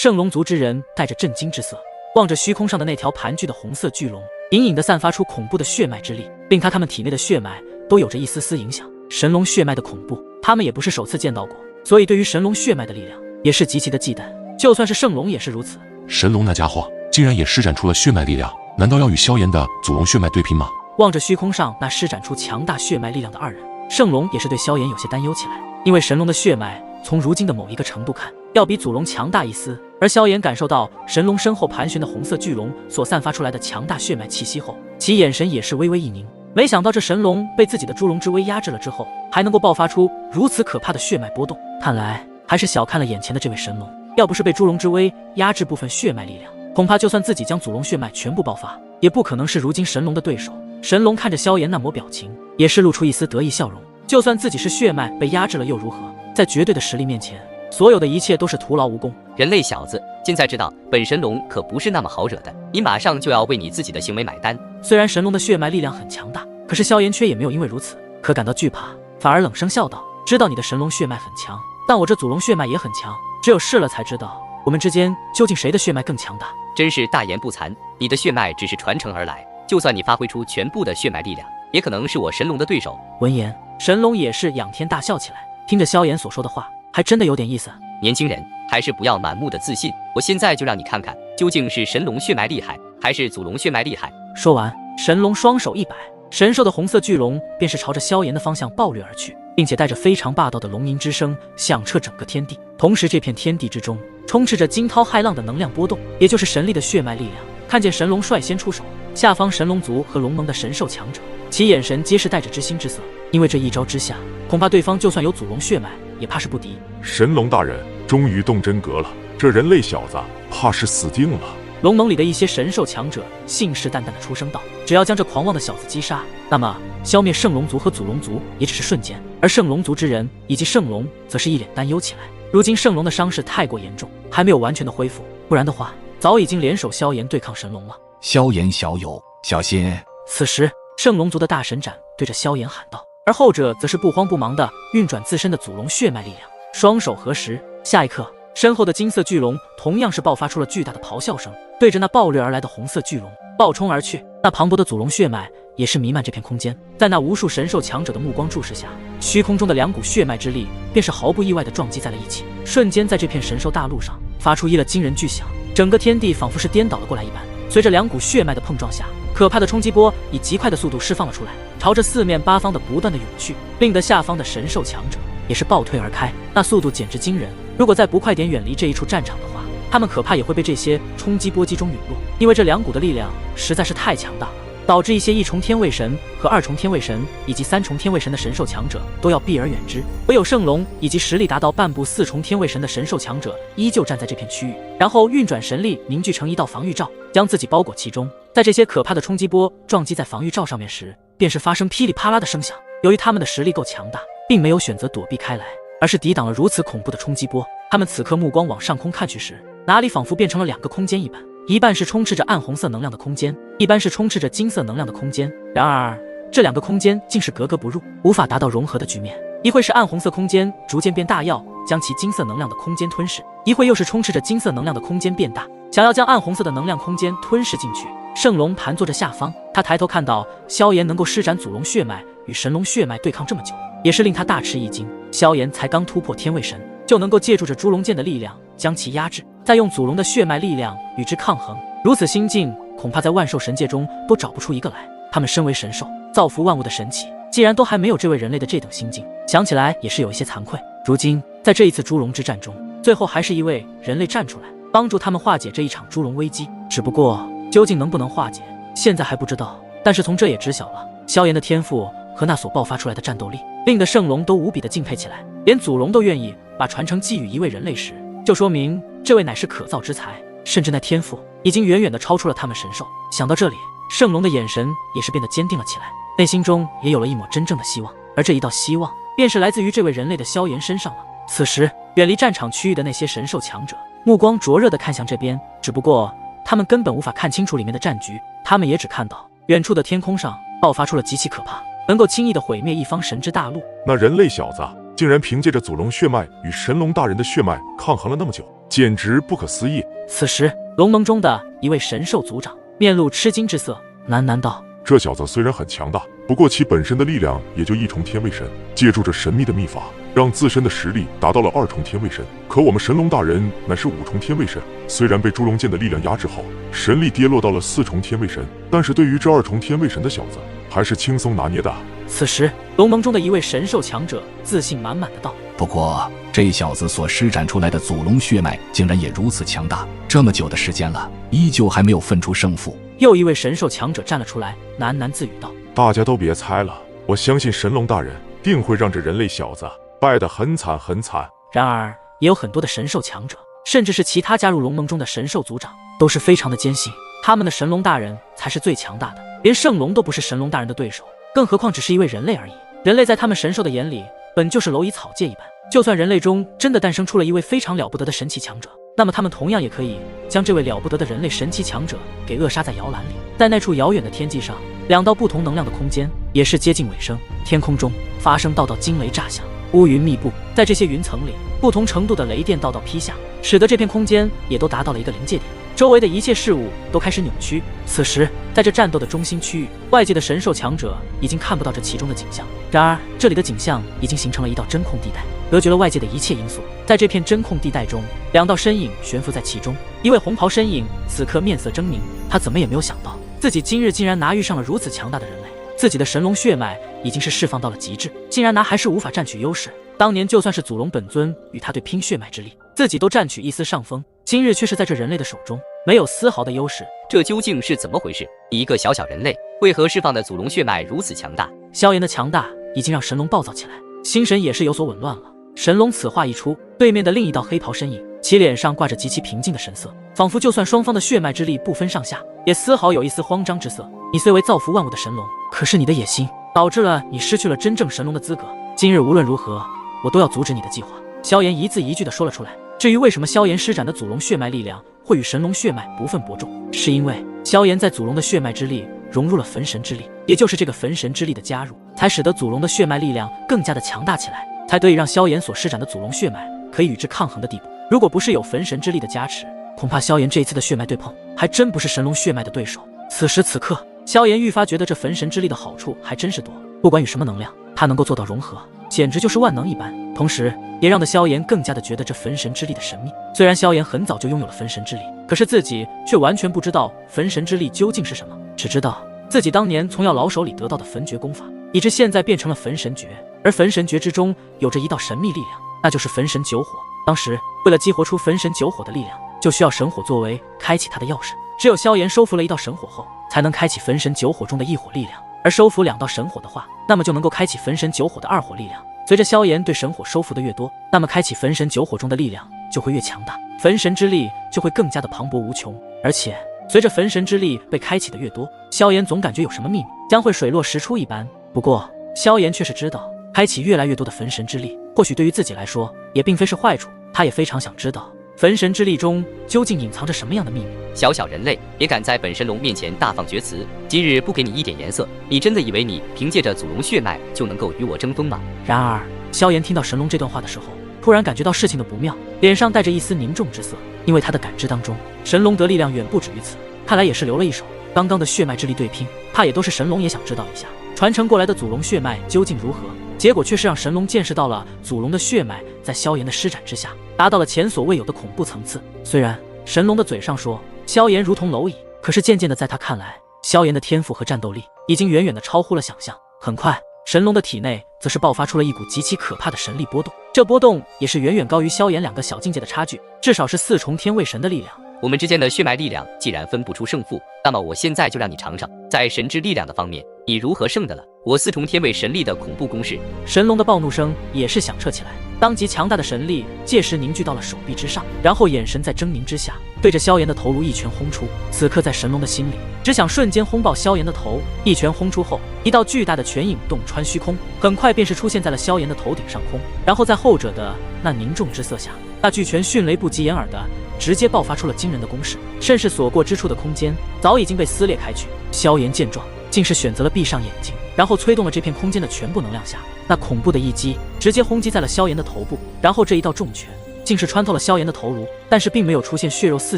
圣龙族之人带着震惊之色，望着虚空上的那条盘踞的红色巨龙，隐隐地散发出恐怖的血脉之力，令他们体内的血脉都有着一丝丝影响。神龙血脉的恐怖，他们也不是首次见到过，所以对于神龙血脉的力量也是极其的忌惮。就算是圣龙也是如此。神龙那家伙竟然也施展出了血脉力量，难道要与萧炎的祖龙血脉对拼吗？望着虚空上那施展出强大血脉力量的二人，圣龙也是对萧炎有些担忧起来。因为神龙的血脉从如今的某一个程度看，要比祖龙强大一丝，而萧炎感受到神龙身后盘旋的红色巨龙所散发出来的强大血脉气息后，其眼神也是微微一凝。没想到这神龙被自己的猪龙之威压制了之后，还能够爆发出如此可怕的血脉波动，看来还是小看了眼前的这位神龙。要不是被猪龙之威压制部分血脉力量，恐怕就算自己将祖龙血脉全部爆发，也不可能是如今神龙的对手。神龙看着萧炎那抹表情，也是露出一丝得意笑容。就算自己是血脉被压制了又如何？在绝对的实力面前，所有的一切都是徒劳无功。人类小子，现在知道本神龙可不是那么好惹的，你马上就要为你自己的行为买单。虽然神龙的血脉力量很强大，可是萧炎却也没有因为如此可感到惧怕，反而冷声笑道：知道你的神龙血脉很强，但我这祖龙血脉也很强，只有试了才知道我们之间究竟谁的血脉更强大。真是大言不惭，你的血脉只是传承而来，就算你发挥出全部的血脉力量，也可能是我神龙的对手。闻言，神龙也是仰天大笑起来，听着萧炎所说的话，还真的有点意思。年轻人，还是不要满目的自信，我现在就让你看看，究竟是神龙血脉厉害，还是祖龙血脉厉害。说完，神龙双手一摆，神兽的红色巨龙便是朝着萧炎的方向暴掠而去，并且带着非常霸道的龙吟之声响彻整个天地。同时，这片天地之中充斥着惊涛骇浪的能量波动，也就是神力的血脉力量。看见神龙率先出手，下方神龙族和龙盟的神兽强者，其眼神皆是带着知心之色，因为这一招之下，恐怕对方就算有祖龙血脉，也怕是不敌。神龙大人终于动真格了，这人类小子怕是死定了。龙盟里的一些神兽强者信誓旦旦地出声道：只要将这狂妄的小子击杀，那么消灭圣龙族和祖龙族也只是瞬间。而圣龙族之人以及圣龙则是一脸担忧起来。如今圣龙的伤势太过严重，还没有完全的恢复，不然的话早已经联手萧炎对抗神龙了。萧炎小友小心。此时圣龙族的大神斩对着萧炎喊道，而后者则是不慌不忙地运转自身的祖龙血脉力量，双手合十，下一刻身后的金色巨龙同样是爆发出了巨大的咆哮声，对着那暴掠而来的红色巨龙暴冲而去。那磅礴的祖龙血脉也是弥漫这片空间，在那无数神兽强者的目光注视下，虚空中的两股血脉之力便是毫不意外地撞击在了一起，瞬间在这片神兽大陆上发出一了惊人巨响，整个天地仿佛是颠倒了过来一般。随着两股血脉的碰撞下，可怕的冲击波以极快的速度释放了出来，朝着四面八方的不断的涌去，令得下方的神兽强者也是暴退而开，那速度简直惊人。如果再不快点远离这一处战场的话，他们可怕也会被这些冲击波击中陨落，因为这两股的力量实在是太强大了，导致一些一重天位神和二重天位神以及三重天位神的神兽强者都要避而远之。唯有圣龙以及实力达到半步四重天位神的神兽强者依旧站在这片区域，然后运转神力凝聚成一道防御罩，将自己包裹其中。在这些可怕的冲击波撞击在防御罩上面时，便是发生噼里啪啦的声响。由于他们的实力够强大，并没有选择躲避开来，而是抵挡了如此恐怖的冲击波。他们此刻目光往上空看去时，哪里仿佛变成了两个空间一般，一半是充斥着暗红色能量的空间，一半是充斥着金色能量的空间。然而这两个空间竟是格格不入，无法达到融合的局面。一会是暗红色空间逐渐变大，要将其金色能量的空间吞噬，一会又是充斥着金色能量的空间变大，想要将暗红色的能量空间吞噬进去。圣龙盘坐着下方，他抬头看到萧炎能够施展祖龙血脉与神龙血脉对抗这么久，也是令他大吃一惊。萧炎才刚突破天位神，就能够借助着猪龙剑的力量将其压制，再用祖龙的血脉力量与之抗衡，如此心境，恐怕在万兽神界中都找不出一个来。他们身为神兽，造福万物的神奇，既然都还没有这位人类的这等心境，想起来也是有一些惭愧。如今在这一次猪龙之战中，最后还是一位人类站出来，帮助他们化解这一场猪龙危机。只不过究竟能不能化解，现在还不知道。但是从这也知晓了萧炎的天赋和那所爆发出来的战斗力，令得圣龙都无比的敬佩起来，连祖龙都愿意把传承寄予一位人类时，就说明这位乃是可造之才，甚至那天赋已经远远的超出了他们神兽。想到这里，圣龙的眼神也是变得坚定了起来，内心中也有了一抹真正的希望，而这一道希望便是来自于这位人类的萧炎身上了。此时远离战场区域的那些神兽强者目光灼热地看向这边，只不过他们根本无法看清楚里面的战局，他们也只看到远处的天空上爆发出了极其可怕，能够轻易地毁灭一方神之大陆。那人类小子竟然凭借着祖龙血脉与神龙大人的血脉抗衡了那么久，简直不可思议。此时，龙盟中的一位神兽族长面露吃惊之色，喃喃道：“这小子虽然很强大，不过其本身的力量也就1重天位神，借助着神秘的秘法，让自身的实力达到了2重天位神。可我们神龙大人乃是5重天位神，虽然被朱龙剑的力量压制后，神力跌落到了4重天位神，但是对于这2重天位神的小子，还是轻松拿捏的。”此时，龙盟中的一位神兽强者自信满满的道：“不过这小子所施展出来的祖龙血脉竟然也如此强大，这么久的时间了，依旧还没有分出胜负。”又一位神兽强者站了出来，喃喃自语道：“大家都别猜了，我相信神龙大人定会让这人类小子败得很惨很惨。”然而，也有很多的神兽强者，甚至是其他加入龙盟中的神兽族长，都是非常的坚信他们的神龙大人才是最强大的，连圣龙都不是神龙大人的对手，更何况只是一位人类而已。人类在他们神兽的眼里，本就是蝼蚁草芥一般。就算人类中真的诞生出了一位非常了不得的神奇强者，那么他们同样也可以将这位了不得的人类神奇强者给扼杀在摇篮里。在那处遥远的天际上，2道不同能量的空间也是接近尾声，天空中发生道道惊雷炸响，乌云密布，在这些云层里，不同程度的雷电道道劈下，使得这片空间也都达到了一个临界点，周围的一切事物都开始扭曲。此时，在这战斗的中心区域，外界的神兽强者已经看不到这其中的景象，然而这里的景象已经形成了一道真空地带，隔绝了外界的一切因素。在这片真空地带中，2道身影悬浮在其中，一位红袍身影此刻面色狰狞，他怎么也没有想到，自己今日竟然拿遇上了如此强大的人类，自己的神龙血脉已经是释放到了极致，竟然还是无法占据优势。当年就算是祖龙本尊与他对拼血脉之力，自己都占取一丝上风，今日却是在这人类的手中没有丝毫的优势。这究竟是怎么回事？一个小小人类为何释放的祖龙血脉如此强大？萧炎的强大已经让神龙暴躁起来，心神也是有所紊乱了。神龙此话一出，对面的另一道黑袍身影，其脸上挂着极其平静的神色，仿佛就算双方的血脉之力不分上下，也丝毫有一丝慌张之色。你虽为造福万物的神龙，可是你的野心导致了你失去了真正神龙的资格。今日无论如何，我都要阻止你的计划。萧炎一字一句地说了出来。至于为什么萧炎施展的祖龙血脉力量会与神龙血脉不分伯仲，是因为萧炎在祖龙的血脉之力融入了焚神之力，也就是这个焚神之力的加入，才使得祖龙的血脉力量更加的强大起来，才得以让萧炎所施展的祖龙血脉可以与之抗衡的地步。如果不是有焚神之力的加持，恐怕萧炎这一次的血脉对碰还真不是神龙血脉的对手。此时此刻，萧炎愈发觉得这焚神之力的好处还真是多，不管与什么能量，他能够做到融合，简直就是万能一般。同时也让得萧炎更加的觉得这焚神之力的神秘。虽然萧炎很早就拥有了焚神之力，可是自己却完全不知道焚神之力究竟是什么，只知道自己当年从药老手里得到的焚诀功法，以致现在变成了焚神诀，而焚神诀之中有着一道神秘力量，那就是焚神九火。当时为了激活出焚神九火的力量，就需要神火作为开启它的钥匙，只有萧炎收服了一道神火后，才能开启焚神九火中的一火力量，而收服2道神火的话，那么就能够开启焚神九火的2火力量。随着萧炎对神火收服的越多，那么开启焚神九火中的力量就会越强大，焚神之力就会更加的磅礴无穷。而且随着焚神之力被开启的越多，萧炎总感觉有什么秘密将会水落石出一般。不过萧炎却是知道，开启越来越多的焚神之力，或许对于自己来说也并非是坏处。他也非常想知道焚神之力中究竟隐藏着什么样的秘密。小小人类也敢在本神龙面前大放厥词，今日不给你一点颜色，你真的以为你凭借着祖龙血脉就能够与我争锋吗？然而萧炎听到神龙这段话的时候，突然感觉到事情的不妙，脸上带着一丝凝重之色，因为他的感知当中，神龙的力量远不止于此，看来也是留了一手。刚刚的血脉之力对拼，怕也都是神龙也想知道一下传承过来的祖龙血脉究竟如何，结果却是让神龙见识到了祖龙的血脉在萧炎的施展之下达到了前所未有的恐怖层次。虽然神龙的嘴上说萧炎如同蝼蚁，可是渐渐的在他看来，萧炎的天赋和战斗力已经远远的超乎了想象。很快神龙的体内则是爆发出了一股极其可怕的神力波动，这波动也是远远高于萧炎2个小境界的差距，至少是4重天位神的力量。我们之间的血脉力量既然分不出胜负，那么我现在就让你尝尝，在神之力量的方面，你如何胜的了我4重天位神力的恐怖攻势。神龙的暴怒声也是响彻起来，当即强大的神力届时凝聚到了手臂之上，然后眼神在狰狞之下对着萧炎的头颅一拳轰出。此刻在神龙的心里，只想瞬间轰爆萧炎的头。一拳轰出后，一道巨大的拳影洞穿虚空，很快便是出现在了萧炎的头顶上空，然后在后者的那凝重之色下，那巨拳迅雷不及掩耳的直接爆发出了惊人的攻势，甚是所过之处的空间早已经被撕裂开去。萧炎见状，竟是选择了闭上眼睛，然后催动了这片空间的全部能量下，那恐怖的一击直接轰击在了萧炎的头部，然后这一道重拳竟是穿透了萧炎的头颅，但是并没有出现血肉四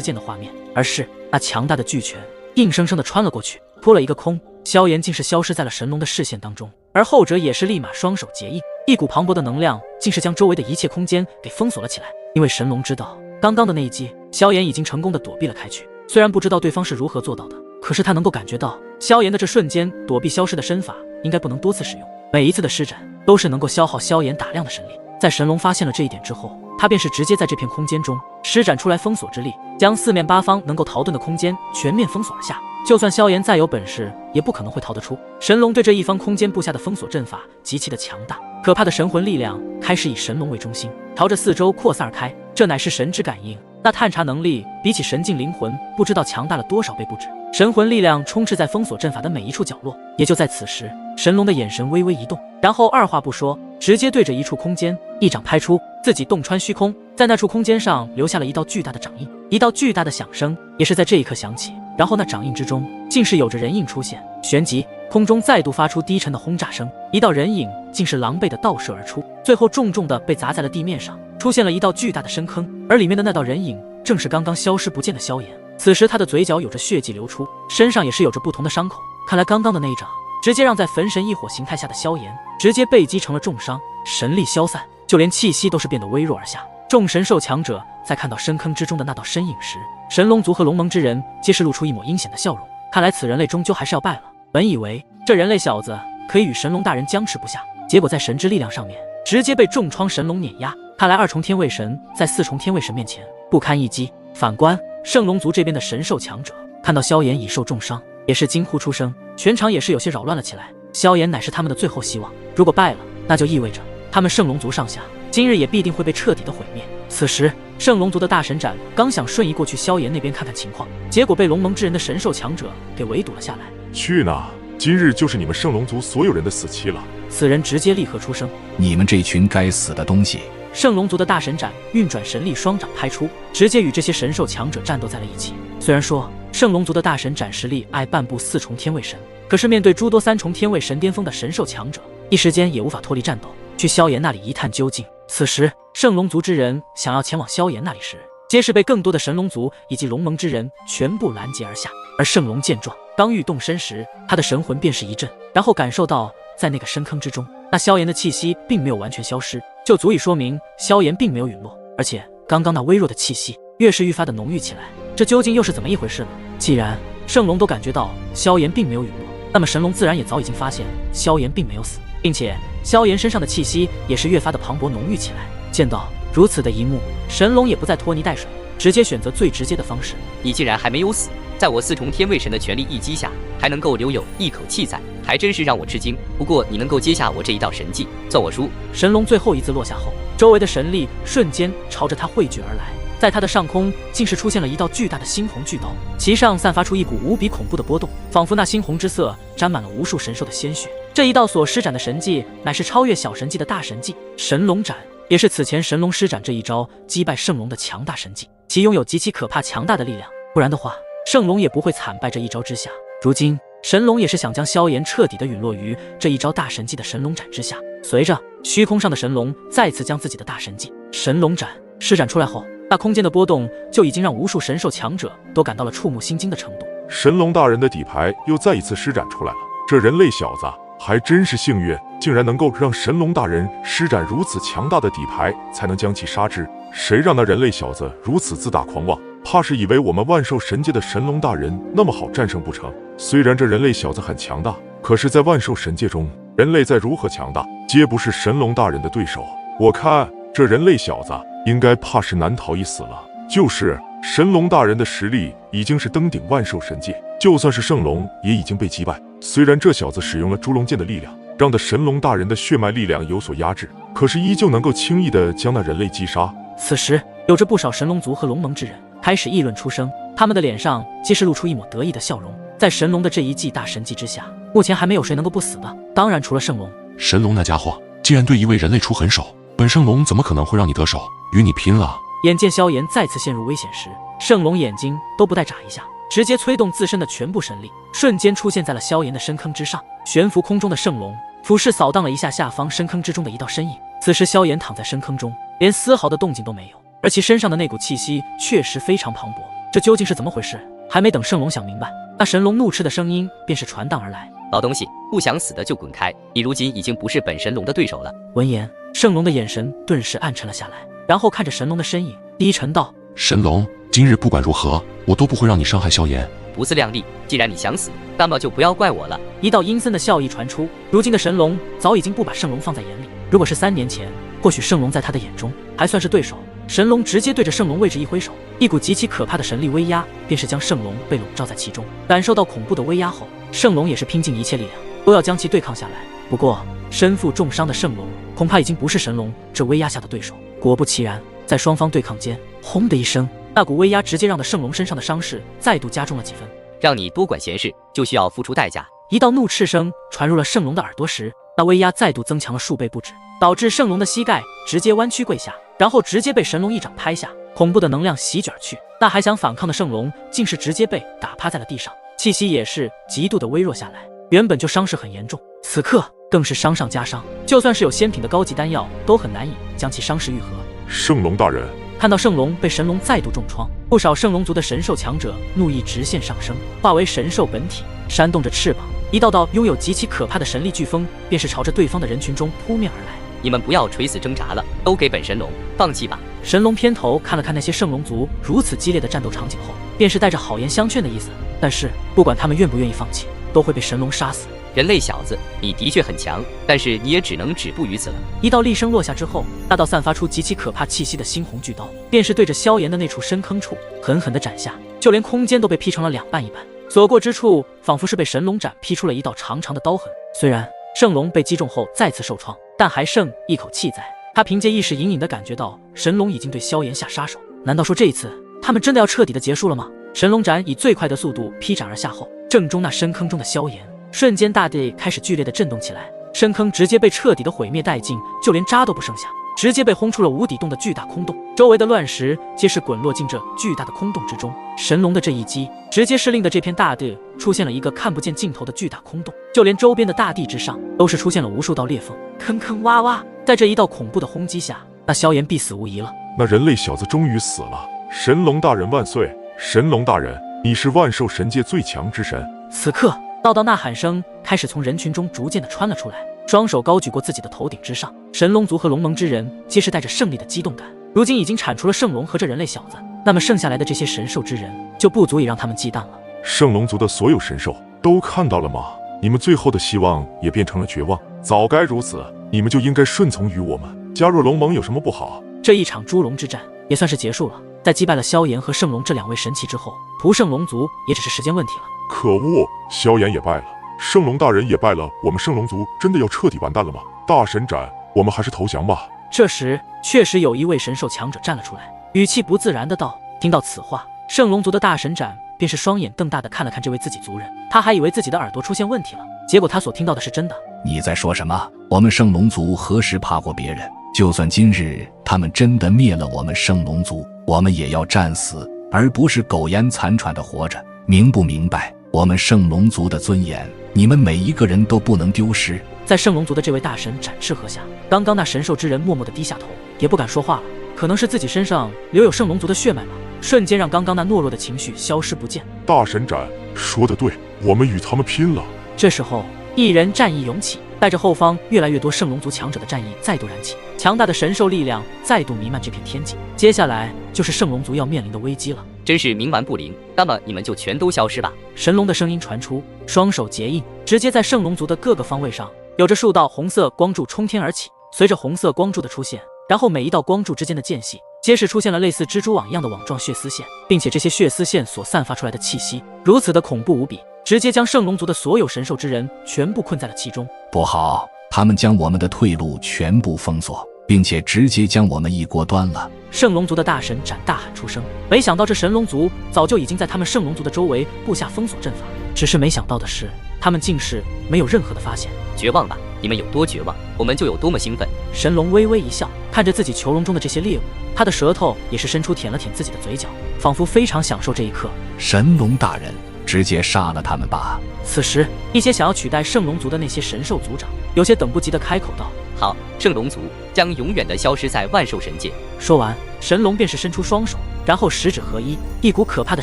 溅的画面，而是那强大的巨拳硬生生的穿了过去，扑了一个空。萧炎竟是消失在了神龙的视线当中，而后者也是立马双手结印，一股磅礴的能量竟是将周围的一切空间给封锁了起来。因为神龙知道刚刚的那一击，萧炎已经成功的躲避了开去。虽然不知道对方是如何做到的，可是他能够感觉到萧炎的这瞬间躲避消失的身法应该不能多次使用，每一次的施展都是能够消耗萧炎大量的神力。在神龙发现了这一点之后，他便是直接在这片空间中施展出来封锁之力，将四面八方能够逃遁的空间全面封锁了下。就算萧炎再有本事，也不可能会逃得出。神龙对这一方空间布下的封锁阵法极其的强大，可怕的神魂力量开始以神龙为中心，朝着四周扩散而开。这乃是神之感应，那探查能力比起神境灵魂不知道强大了多少倍不止。神魂力量充斥在封锁阵法的每一处角落。也就在此时，神龙的眼神微微一动，然后二话不说，直接对着一处空间一掌拍出，自己洞穿虚空，在那处空间上留下了一道巨大的掌印。一道巨大的响声也是在这一刻响起，然后那掌印之中竟是有着人影出现，旋即空中再度发出低沉的轰炸声，一道人影竟是狼狈的倒射而出，最后重重的被砸在了地面上，出现了一道巨大的深坑，而里面的那道人影正是刚刚消失不见的萧炎。此时他的嘴角有着血迹流出，身上也是有着不同的伤口，看来刚刚的那一掌直接让在焚神异火形态下的萧炎直接被击成了重伤，神力消散，就连气息都是变得微弱而下。众神兽强者在看到深坑之中的那道身影时，神龙族和龙盟之人皆是露出一抹阴险的笑容，看来此人类终究还是要败了。本以为这人类小子可以与神龙大人僵持不下，结果在神之力量上面直接被重创神龙碾压，看来二重天位神在四重天位神面前不堪一击。反观圣龙族这边的神兽强者，看到萧炎已受重伤，也是惊呼出声，全场也是有些扰乱了起来。萧炎乃是他们的最后希望，如果败了，那就意味着他们圣龙族上下今日也必定会被彻底的毁灭。此时圣龙族的大神斩刚想瞬移过去萧炎那边看看情况，结果被龙盟之人的神兽强者给围堵了下来。去哪！今日就是你们圣龙族所有人的死期了！此人直接厉喝出声：你们这群该死的东西！圣龙族的大神斩运转神力，双掌拍出，直接与这些神兽强者战斗在了一起。虽然说圣龙族的大神斩实力挨半步四重天位神，可是面对诸多三重天位神巅峰的神兽强者，一时间也无法脱离战斗，去萧炎那里一探究竟。此时圣龙族之人想要前往萧炎那里时，皆是被更多的神龙族以及龙盟之人全部拦截而下。而圣龙见状，刚欲动身时，他的神魂便是一震，然后感受到在那个深坑之中，那萧炎的气息并没有完全消失，就足以说明萧炎并没有陨落，而且刚刚那微弱的气息越是愈发的浓郁起来。这究竟又是怎么一回事呢？既然圣龙都感觉到萧炎并没有陨落，那么神龙自然也早已经发现萧炎并没有死，并且萧炎身上的气息也是越发的磅礴浓郁起来。见到如此的一幕，神龙也不再拖泥带水，直接选择最直接的方式。你竟然还没有死，在我四重天位神的全力一击下，还能够留有一口气在，还真是让我吃惊。不过你能够接下我这一道神技，算我输。神龙最后一字落下后，周围的神力瞬间朝着他汇聚而来，在他的上空竟是出现了一道巨大的猩红巨刀，其上散发出一股无比恐怖的波动，仿佛那猩红之色沾满了无数神兽的鲜血。这一道所施展的神技乃是超越小神技的大神技神龙斩，也是此前神龙施展这一招击败圣龙的强大神技，其拥有极其可怕强大的力量，不然的话圣龙也不会惨败这一招之下。如今神龙也是想将萧炎彻底的陨落于这一招大神技的神龙斩之下。随着虚空上的神龙再次将自己的大神技神龙斩施展出来后，那空间的波动就已经让无数神兽强者都感到了触目心惊的程度。神龙大人的底牌又再一次施展出来了，这人类小子还真是幸运，竟然能够让神龙大人施展如此强大的底牌，才能将其杀之。谁让那人类小子如此自大狂妄，怕是以为我们万兽神界的神龙大人那么好战胜不成？虽然这人类小子很强大，可是在万兽神界中，人类再如何强大，皆不是神龙大人的对手。我看这人类小子应该怕是难逃一死了。就是神龙大人的实力已经是登顶万兽神界，就算是圣龙也已经被击败。虽然这小子使用了猪龙剑的力量，让的神龙大人的血脉力量有所压制，可是依旧能够轻易的将那人类击杀。此时有着不少神龙族和龙盟之人开始议论出声，他们的脸上皆是露出一抹得意的笑容。在神龙的这一记大神技之下，目前还没有谁能够不死的，当然除了圣龙。神龙那家伙竟然对一位人类出狠手，本圣龙怎么可能会让你得手，与你拼了！眼见萧炎再次陷入危险时，圣龙眼睛都不带眨一下，直接催动自身的全部神力，瞬间出现在了萧炎的深坑之上。悬浮空中的圣龙俯视扫荡了一下下方深坑之中的一道身影。此时萧炎躺在深坑中，连丝毫的动静都没有，而其身上的那股气息确实非常磅礴。这究竟是怎么回事？还没等圣龙想明白，那神龙怒斥的声音便是传荡而来：“老东西，不想死的就滚开！你如今已经不是本神龙的对手了。”闻言，圣龙的眼神顿时暗沉了下来，然后看着神龙的身影，低沉道：“神龙，今日不管如何，我都不会让你伤害萧炎。不自量力，既然你想死，那么就不要怪我了。”一道阴森的笑意传出。如今的神龙早已经不把圣龙放在眼里，如果是3年前，或许圣龙在他的眼中还算是对手。神龙直接对着圣龙位置一挥手，一股极其可怕的神力威压便是将圣龙被笼罩在其中。感受到恐怖的威压后，圣龙也是拼尽一切力量，都要将其对抗下来。不过身负重伤的圣龙恐怕已经不是神龙这威压下的对手。果不其然，在双方对抗间，轰的一声，那股威压直接让圣龙身上的伤势再度加重了几分。让你多管闲事，就需要付出代价。一道怒斥声传入了圣龙的耳朵时，那威压再度增强了数倍不止，导致圣龙的膝盖直接弯曲跪下，然后直接被神龙一掌拍下，恐怖的能量席卷而去。那还想反抗的圣龙竟是直接被打趴在了地上，气息也是极度的微弱下来。原本就伤势很严重，此刻更是伤上加伤，就算是有仙品的高级丹药，都很难以将其伤势愈合。圣龙大人，看到圣龙被神龙再度重创，不少圣龙族的神兽强者怒意直线上升，化为神兽本体，扇动着翅膀，一道道拥有极其可怕的神力飓风便是朝着对方的人群中扑面而来。你们不要垂死挣扎了，都给本神龙放弃吧！神龙偏头看了看那些圣龙族如此激烈的战斗场景后，便是带着好言相劝的意思。但是不管他们愿不愿意放弃，都会被神龙杀死。人类小子，你的确很强，但是你也只能止步于此了。一道厉声落下之后，那道散发出极其可怕气息的猩红巨刀，便是对着萧炎的那处深坑处狠狠地斩下，就连空间都被劈成了2半1半，所过之处仿佛是被神龙斩劈出了一道长长的刀痕。虽然圣龙被击中后再次受创，但还剩一口气在。他凭借意识隐隐地感觉到神龙已经对萧炎下杀手。难道说这一次他们真的要彻底的结束了吗？神龙斩以最快的速度劈斩而下后，正中那深坑中的萧炎，瞬间大地开始剧烈的震动起来，深坑直接被彻底的毁灭殆尽，就连渣都不剩下，直接被轰出了无底洞的巨大空洞，周围的乱石皆是滚落进这巨大的空洞之中。神龙的这一击，直接是令的这片大地出现了一个看不见尽头的巨大空洞，就连周边的大地之上都是出现了无数道裂缝，坑坑洼洼。在这一道恐怖的轰击下，那萧炎必死无疑了。那人类小子终于死了！神龙大人万岁！神龙大人，你是万兽神界最强之神！此刻，道道呐喊声开始从人群中逐渐的穿了出来，双手高举过自己的头顶之上，神龙族和龙盟之人皆是带着胜利的激动感。如今已经铲除了圣龙和这人类小子，那么剩下来的这些神兽之人就不足以让他们忌惮了。圣龙族的所有神兽都看到了吗？你们最后的希望也变成了绝望，早该如此，你们就应该顺从于我们，加入龙盟有什么不好？这一场猪龙之战也算是结束了。在击败了萧炎和圣龙这2位神奇之后，屠圣龙族也只是时间问题了。可恶，萧炎也败了，圣龙大人也败了，我们圣龙族真的要彻底完蛋了吗？大神斩，我们还是投降吧。这时，确实有一位神兽强者站了出来，语气不自然的道。听到此话，圣龙族的大神斩便是双眼瞪大的看了看这位自己族人，他还以为自己的耳朵出现问题了，结果他所听到的是真的。你在说什么？我们圣龙族何时怕过别人？就算今日他们真的灭了我们圣龙族，我们也要战死，而不是苟延残喘的活着，明不明白？我们圣龙族的尊严，你们每一个人都不能丢失。在圣龙族的这位大神展翅喝下，刚刚那神兽之人默默地低下头，也不敢说话了。可能是自己身上留有圣龙族的血脉吧，瞬间让刚刚那懦弱的情绪消失不见。大神斩，说得对，我们与他们拼了！这时候，一人战意涌起，带着后方越来越多圣龙族强者的战意再度燃起，强大的神兽力量再度弥漫这片天际。接下来就是圣龙族要面临的危机了。真是冥顽不灵，那么你们就全都消失吧！神龙的声音传出，双手结印，直接在圣龙族的各个方位上有着数道红色光柱冲天而起。随着红色光柱的出现，然后每一道光柱之间的间隙皆是出现了类似蜘蛛网一样的网状血丝线，并且这些血丝线所散发出来的气息如此的恐怖无比，直接将圣龙族的所有神兽之人全部困在了其中。不好，他们将我们的退路全部封锁，并且直接将我们一锅端了。圣龙族的大神斩大喊出声，没想到这神龙族早就已经在他们圣龙族的周围布下封锁阵法，只是没想到的是，他们竟是没有任何的发现。绝望吧，你们有多绝望，我们就有多么兴奋。神龙微微一笑，看着自己囚笼中的这些猎物，他的舌头也是伸出舔了舔自己的嘴角，仿佛非常享受这一刻。神龙大人，直接杀了他们吧！此时，一些想要取代圣龙族的那些神兽族长，有些等不及的开口道：“好，圣龙族将永远的消失在万兽神界。”说完，神龙便是伸出双手，然后十指合一，一股可怕的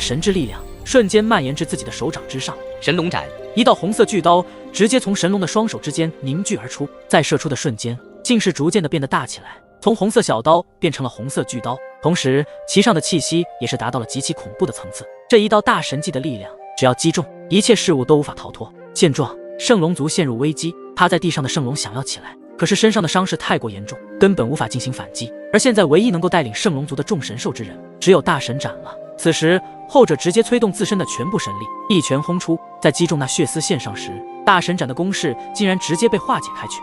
神之力量瞬间蔓延至自己的手掌之上。神龙斩，一道红色巨刀直接从神龙的双手之间凝聚而出，在射出的瞬间，竟是逐渐的变得大起来，从红色小刀变成了红色巨刀，同时其上的气息也是达到了极其恐怖的层次。这一道大神技的力量，只要击中，一切事物都无法逃脱。见状，圣龙族陷入危机，趴在地上的圣龙想要起来，可是身上的伤势太过严重，根本无法进行反击。而现在唯一能够带领圣龙族的众神兽之人，只有大神斩了。此时，后者直接催动自身的全部神力，一拳轰出，在击中那血丝线上时，大神斩的攻势竟然直接被化解开去。